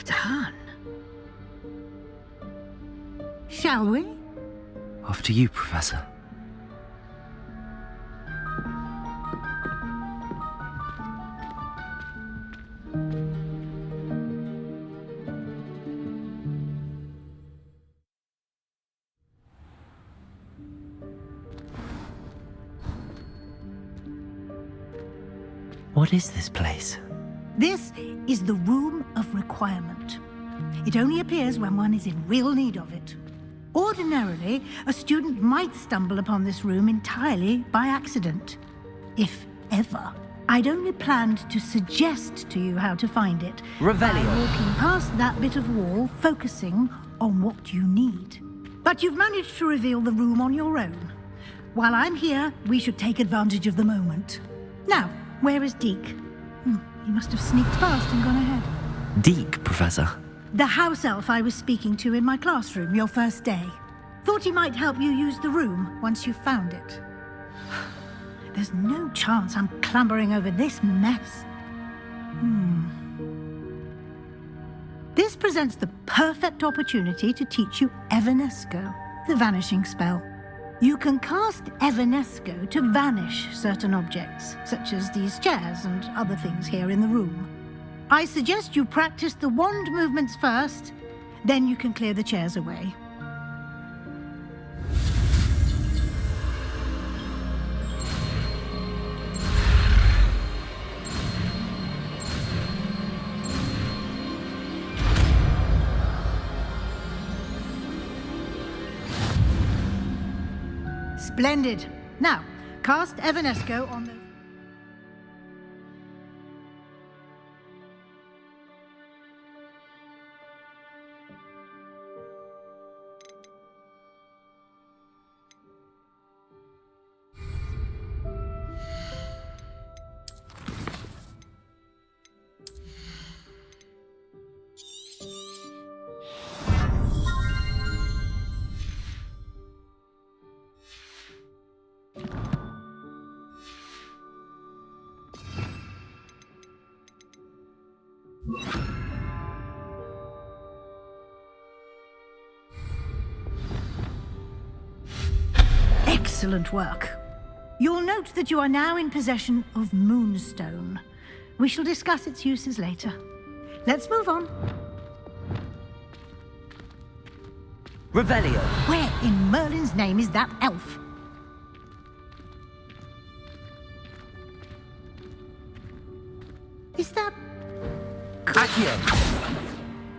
done. Shall we? Off to you, Professor. What is this place? This is the Room of Requirement. It only appears when one is in real need of it. Ordinarily, a student might stumble upon this room entirely by accident. If ever. I'd only planned to suggest to you how to find it. Revelio. By walking past that bit of wall, focusing on what you need. But you've managed to reveal the room on your own. While I'm here, we should take advantage of the moment. Now, where is Deke? He must have sneaked past and gone ahead. Deke, Professor. The house elf I was speaking to in my classroom your first day. Thought he might help you use the room once you found it. There's no chance I'm clambering over this mess. This presents the perfect opportunity to teach you Evanesco, the vanishing spell. You can cast Evanesco to vanish certain objects, such as these chairs and other things here in the room. I suggest you practice the wand movements first, then you can clear the chairs away. Splendid. Now, cast Evanesco on the... Excellent work. You'll note that you are now in possession of Moonstone. We shall discuss its uses later. Let's move on. Revelio. Where in Merlin's name is that elf? Is that... Accio.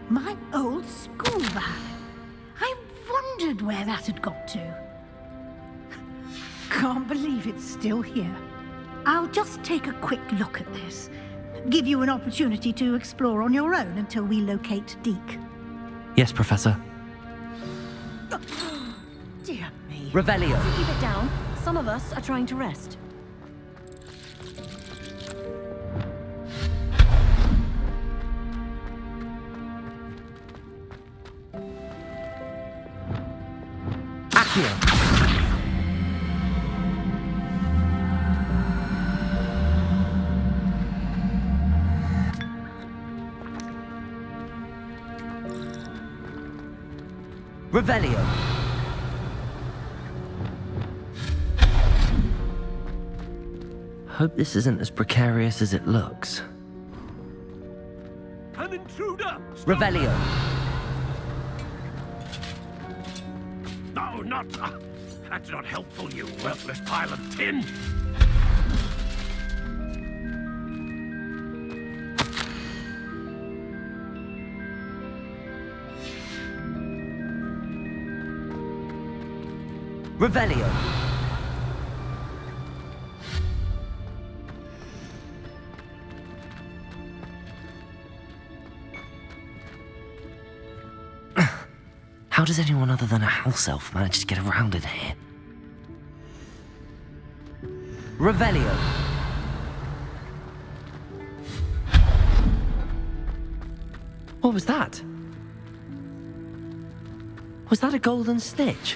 my old school bag? I wondered where that had got to. Can't believe it's still here. I'll just take a quick look at this. Give you an opportunity to explore on your own until we locate Deke. Yes, Professor. Dear me. Revelio. Keep it down. Some of us are trying to rest. Accio. Revelio. Hope this isn't as precarious as it looks. An intruder! Stop. Revelio. No, not... that's not helpful, you worthless pile of tin! Revelio. How does anyone other than a house elf manage to get around in here? Revelio. What was that? Was that a golden snitch?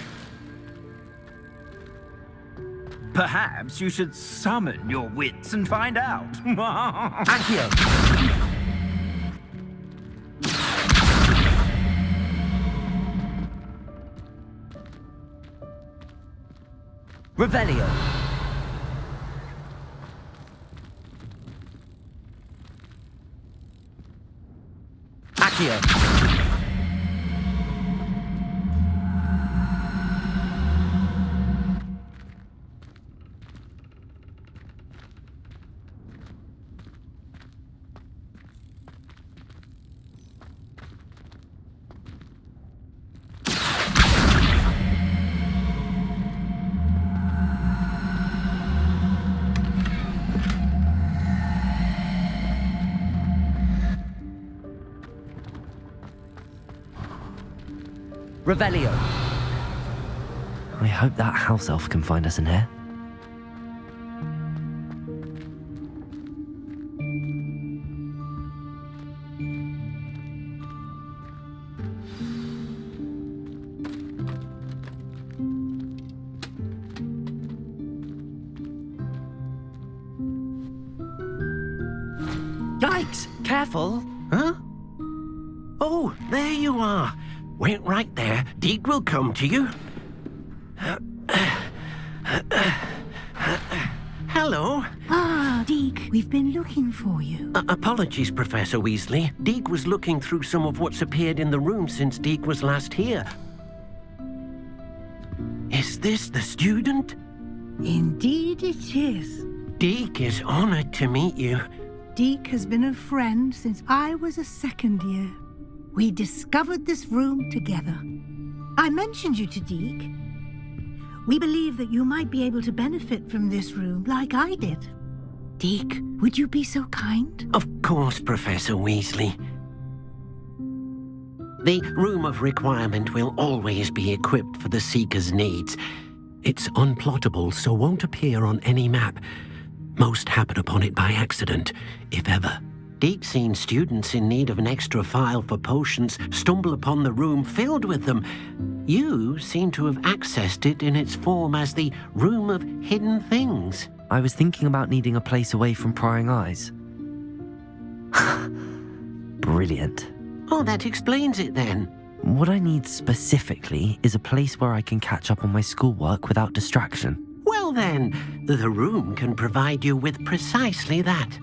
Perhaps you should summon your wits and find out. Accio. Revelio. Accio. Revelio. I hope that house elf can find us in here. Yikes! Careful! Huh? Oh, there you are. Wait right there. Deke will come to you. Hello. Ah, Deke, we've been looking for you. Apologies, Professor Weasley. Deke was looking through some of what's appeared in the room since Deke was last here. Is this the student? Indeed it is. Deke is honored to meet you. Deke has been a friend since I was a second year. We discovered this room together. I mentioned you to Deke. We believe that you might be able to benefit from this room like I did. Deke, would you be so kind? Of course, Professor Weasley. The Room of Requirement will always be equipped for the Seeker's needs. It's unplottable, so won't appear on any map. Most happen upon it by accident, if ever. Deke's seen students in need of an extra file for potions stumble upon the room filled with them. You seem to have accessed it in its form as the Room of Hidden Things. I was thinking about needing a place away from prying eyes. Brilliant. Oh, that explains it then. What I need specifically is a place where I can catch up on my schoolwork without distraction. Well then, the room can provide you with precisely that.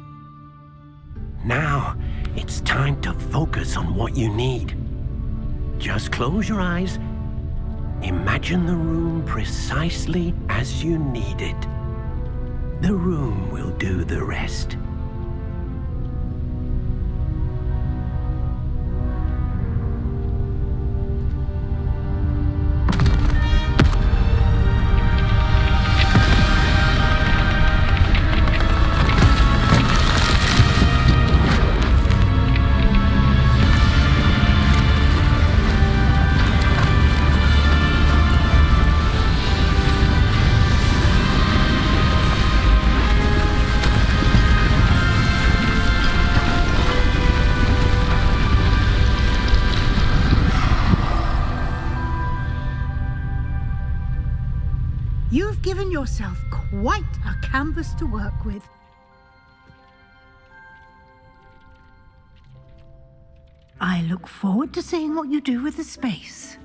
Now, it's time to focus on what you need. Just close your eyes. Imagine the room precisely as you need it. The room will do the rest. You've given yourself quite a canvas to work with. I look forward to seeing what you do with the space.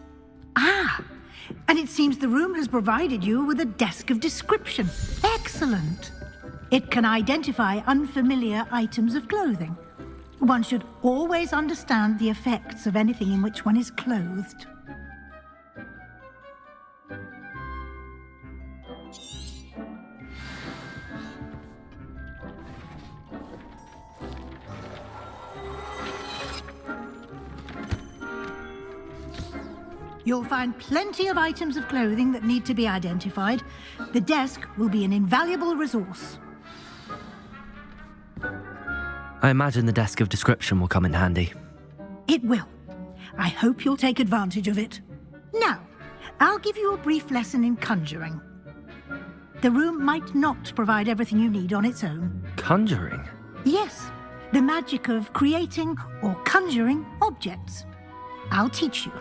Ah, and it seems the room has provided you with a desk of description. Excellent. It can identify unfamiliar items of clothing. One should always understand the effects of anything in which one is clothed. You'll find plenty of items of clothing that need to be identified. The desk will be an invaluable resource. I imagine the desk of description will come in handy. It will. I hope you'll take advantage of it. Now, I'll give you a brief lesson in conjuring. The room might not provide everything you need on its own. Conjuring? Yes, the magic of creating or conjuring objects. I'll teach you.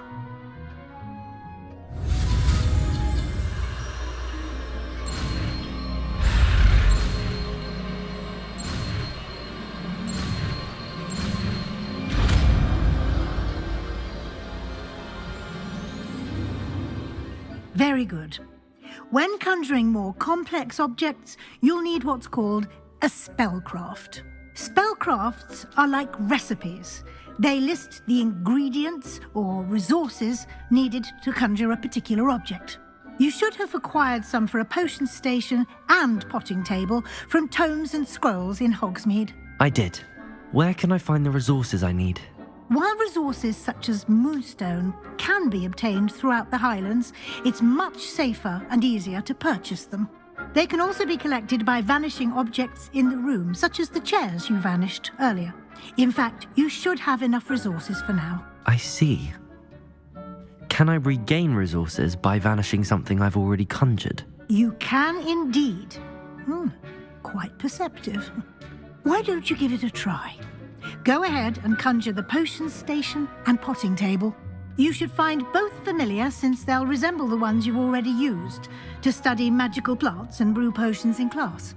Very good. When conjuring more complex objects, you'll need what's called a spellcraft. Spellcrafts are like recipes. They list the ingredients or resources needed to conjure a particular object. You should have acquired some for a potion station and potting table from tomes and scrolls in Hogsmeade. I did. Where can I find the resources I need? While resources such as moonstone can be obtained throughout the Highlands, it's much safer and easier to purchase them. They can also be collected by vanishing objects in the room, such as the chairs you vanished earlier. In fact, you should have enough resources for now. I see. Can I regain resources by vanishing something I've already conjured? You can indeed. Quite perceptive. Why don't you give it a try? Go ahead and conjure the potion station and potting table. You should find both familiar, since they'll resemble the ones you've already used to study magical plants and brew potions in class.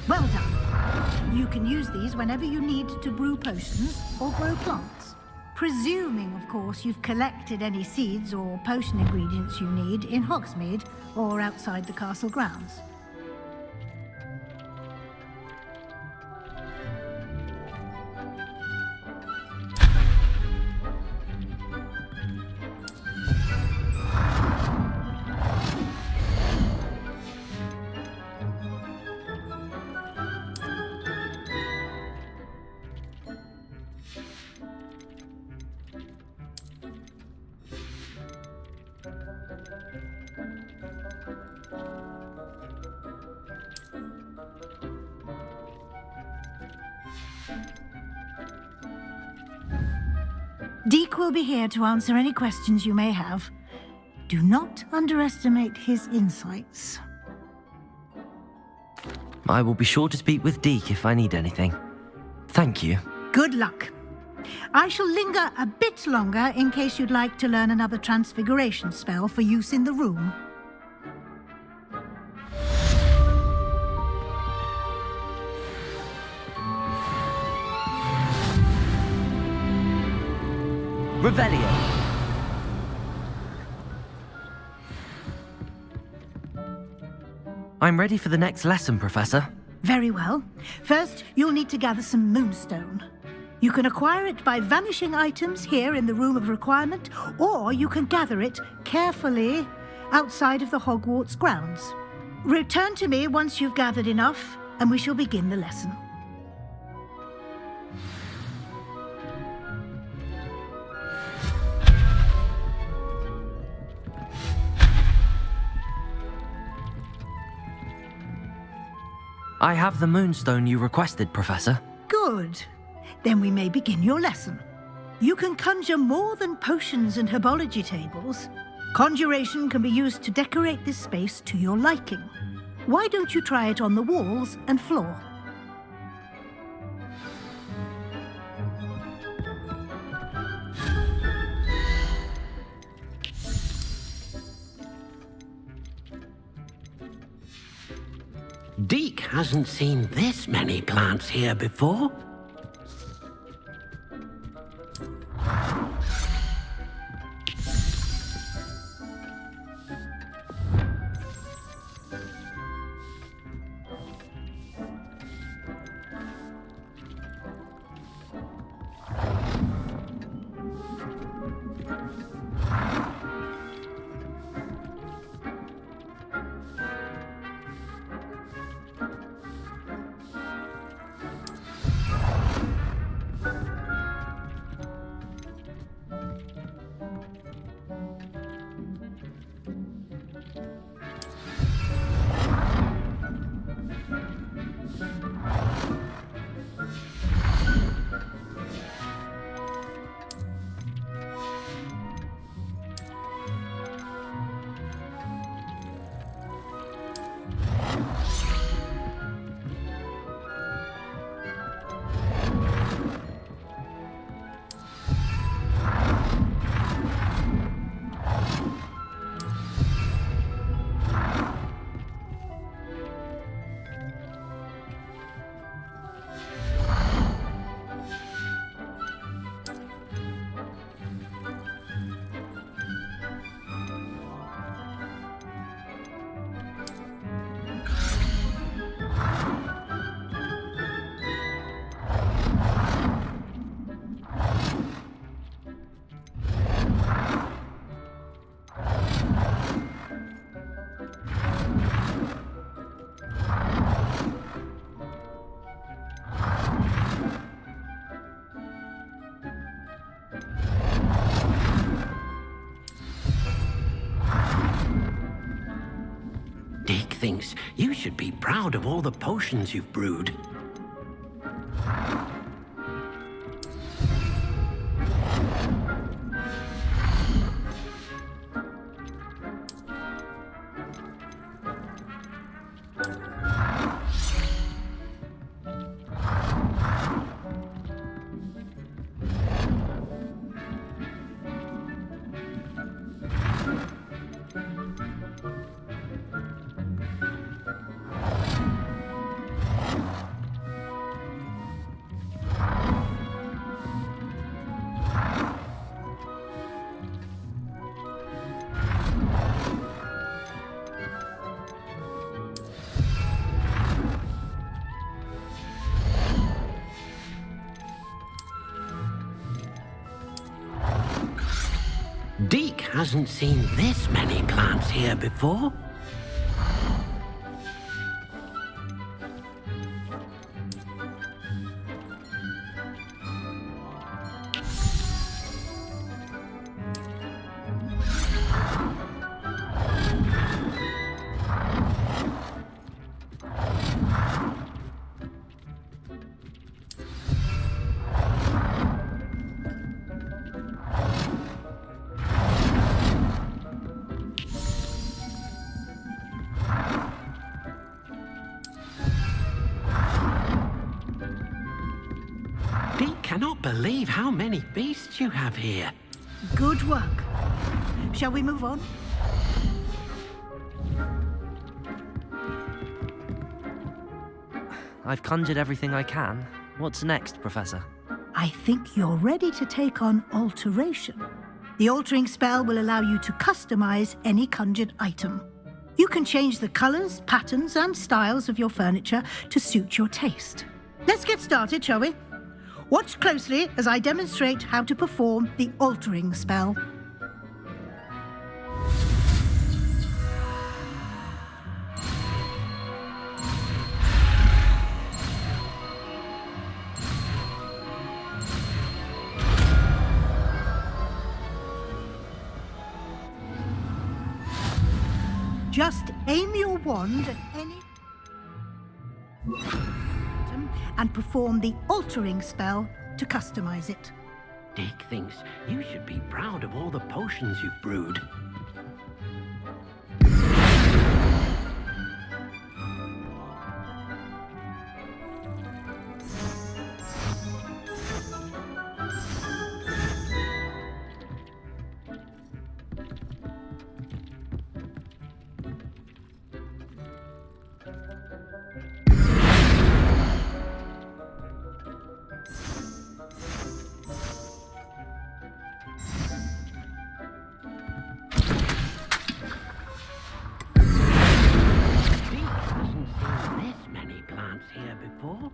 Well done. You can use these whenever you need to brew potions or grow plants. Presuming, of course, you've collected any seeds or potion ingredients you need in Hogsmeade or outside the castle grounds. Deke will be here to answer any questions you may have. Do not underestimate his insights. I will be sure to speak with Deke if I need anything. Thank you. Good luck. I shall linger a bit longer in case you'd like to learn another transfiguration spell for use in the room. Revelio. I'm ready for the next lesson, Professor. Very well. First, you'll need to gather some moonstone. You can acquire it by vanishing items here in the Room of Requirement, or you can gather it carefully outside of the Hogwarts grounds. Return to me once you've gathered enough, and we shall begin the lesson. I have the moonstone you requested, Professor. Good. Then we may begin your lesson. You can conjure more than potions and herbology tables. Conjuration can be used to decorate this space to your liking. Why don't you try it on the walls and floor? Deke hasn't seen this many plants here before. Deke thinks you should be proud of all the potions you've brewed. Deke hasn't seen this many plants here before. cannot believe how many beasts you have here. Good work. Shall we move on? I've conjured everything I can. What's next, Professor? I think you're ready to take on alteration. The altering spell will allow you to customize any conjured item. You can change the colors, patterns, and styles of your furniture to suit your taste. Let's get started, shall we? Watch closely as I demonstrate how to perform the altering spell. Just aim your wand at any item and perform the altering spell to customize it. Dick thinks you should be proud of all the potions you've brewed. Here before?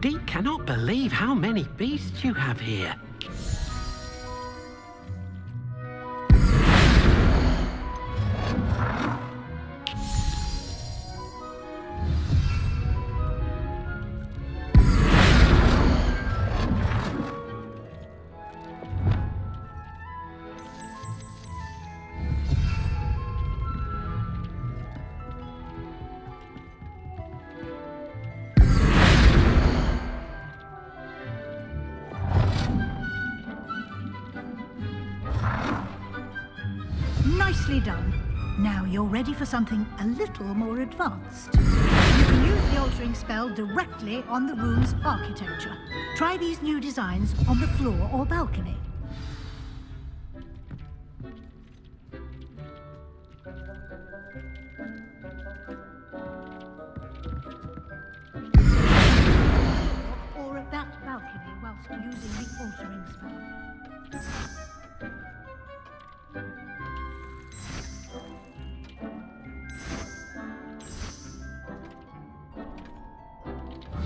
Deke cannot believe how many beasts you have here. Nicely done. Now you're ready for something a little more advanced. You can use the altering spell directly on the room's architecture. Try these new designs on the floor or balcony. Or at that balcony whilst using the altering spell.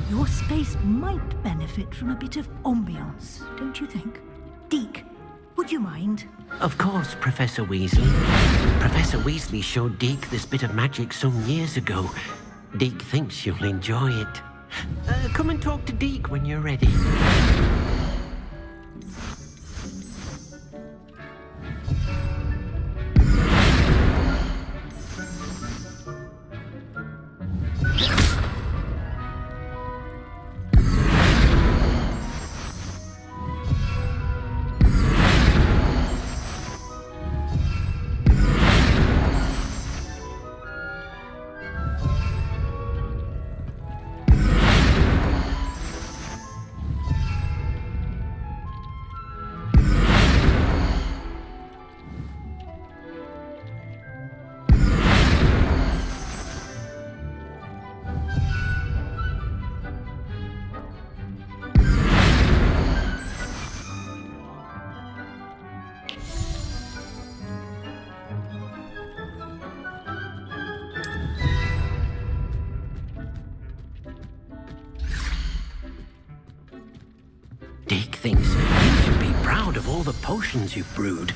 Your space might benefit from a bit of ambiance, don't you think? Deke, would you mind? Of course, Professor Weasley. Professor Weasley showed Deke this bit of magic some years ago. Deke thinks you'll enjoy it. Come and talk to Deke when you're ready. Deke thinks you should be proud of all the potions you've brewed.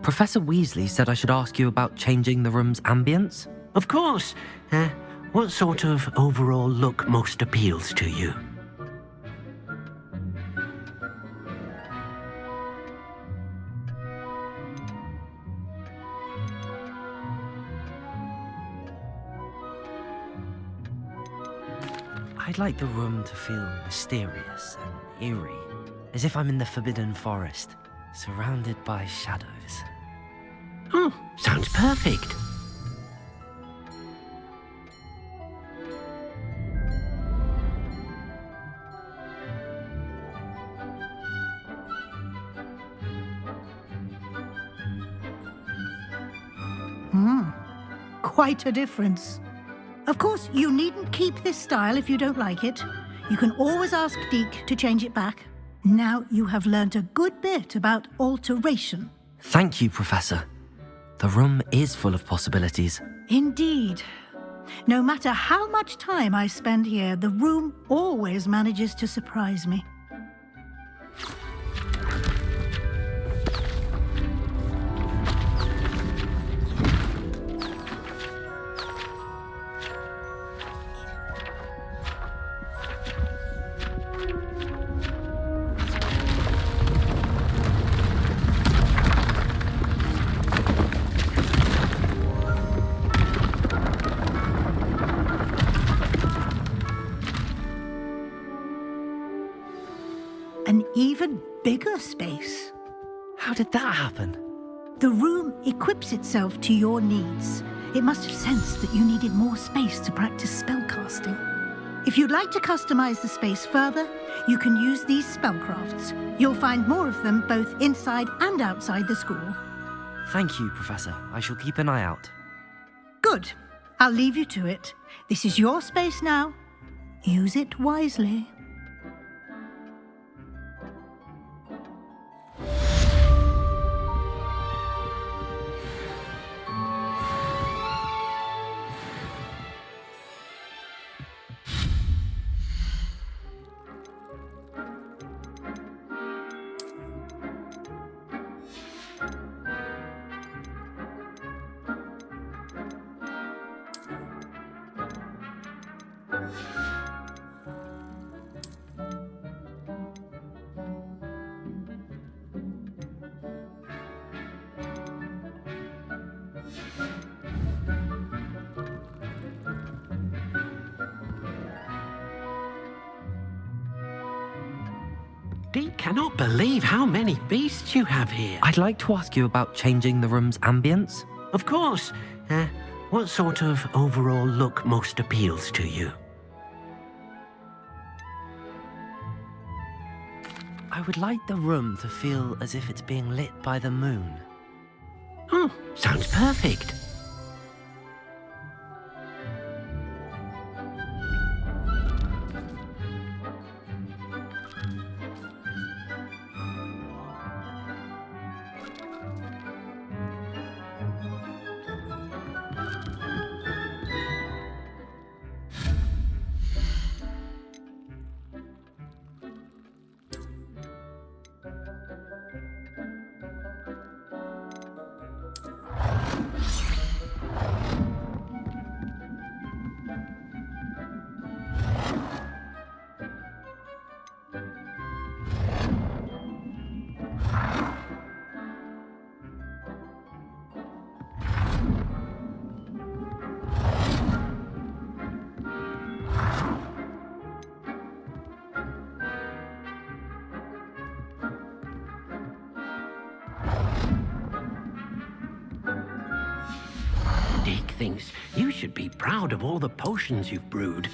Professor Weasley said I should ask you about changing the room's ambience. Of course. What sort of overall look most appeals to you? I'd like the room to feel mysterious and eerie, as if I'm in the Forbidden Forest, surrounded by shadows. Oh, sounds perfect. Quite a difference. Of course, you needn't keep this style if you don't like it. You can always ask Deke to change it back. Now you have learnt a good bit about alteration. Thank you, Professor. The room is full of possibilities. Indeed. No matter how much time I spend here, the room always manages to surprise me. An even bigger space. How did that happen? The room equips itself to your needs. It must have sensed that you needed more space to practice spellcasting. If you'd like to customize the space further, you can use these spellcrafts. You'll find more of them both inside and outside the school. Thank you, Professor. I shall keep an eye out. Good. I'll leave you to it. This is your space now. Use it wisely. Deke cannot believe how many beasts you have here. I'd like to ask you about changing the room's ambience. Of course. What sort of overall look most appeals to you? I would like the room to feel as if it's being lit by the moon. Oh, sounds perfect. Deke thinks you should be proud of all the potions you've brewed.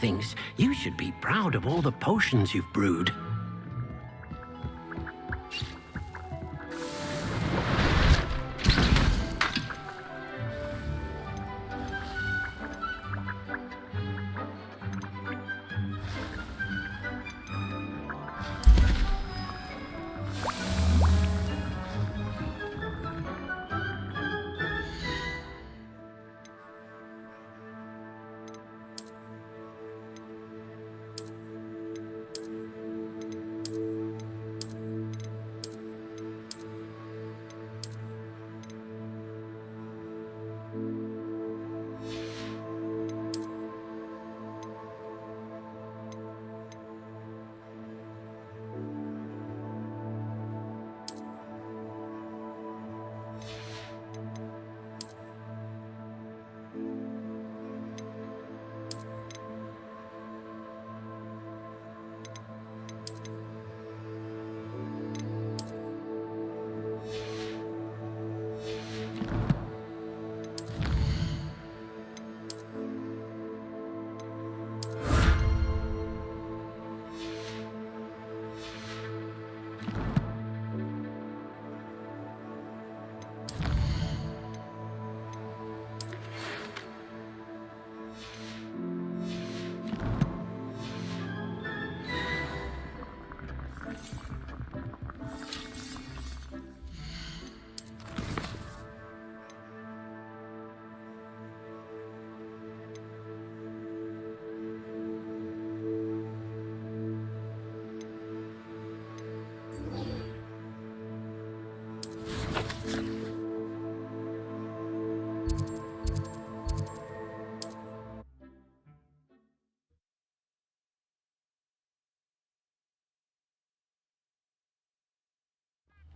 things, you should be proud of all the potions you've brewed.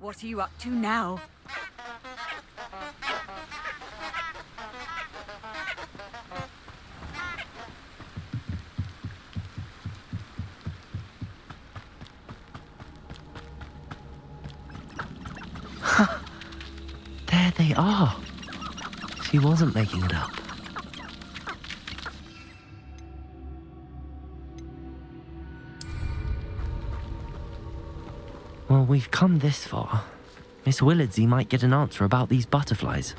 What are you up to now? There they are. She wasn't making it up. Well, we've come this far. Miss Willardsey might get an answer about these butterflies.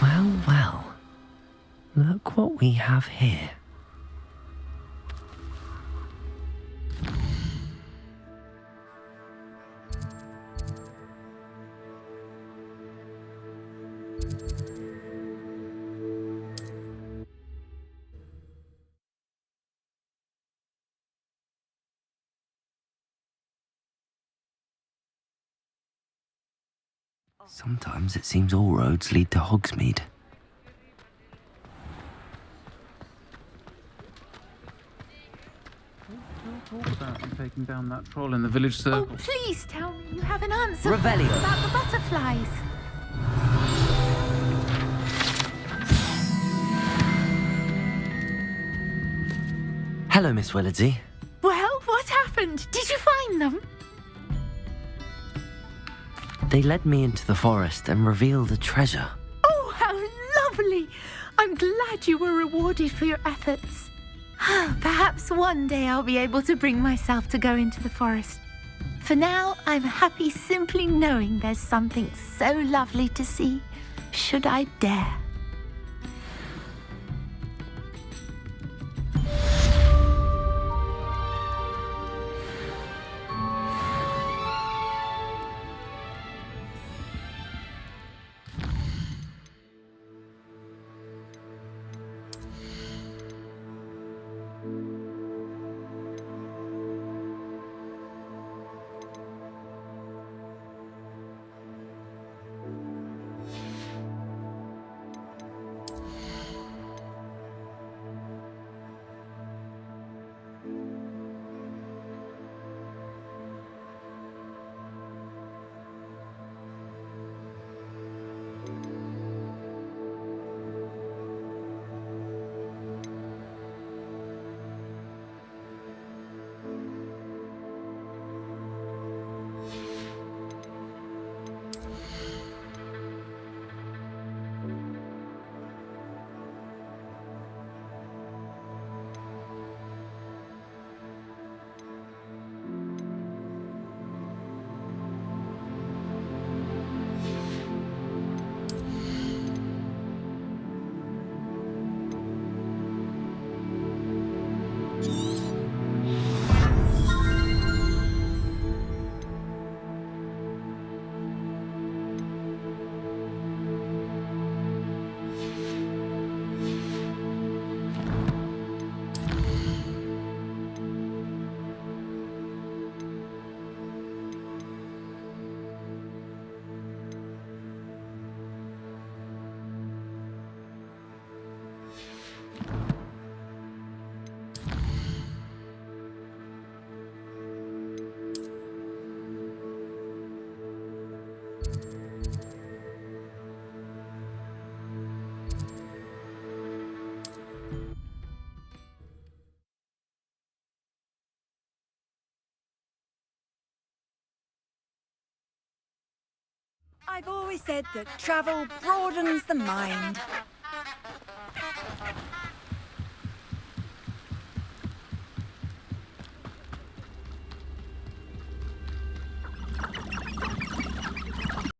Well, well. Look what we have here. Sometimes it seems all roads lead to Hogsmeade. Talk about you taking down that troll in the village circle. Oh, please tell me you have an answer Revelio. about the butterflies. Hello, Miss Willardsey. Well, what happened? Did you find them? They led me into the forest and revealed a treasure. Oh, how lovely! I'm glad you were rewarded for your efforts. Perhaps one day I'll be able to bring myself to go into the forest. For now, I'm happy simply knowing there's something so lovely to see, should I dare. I've always said that travel broadens the mind.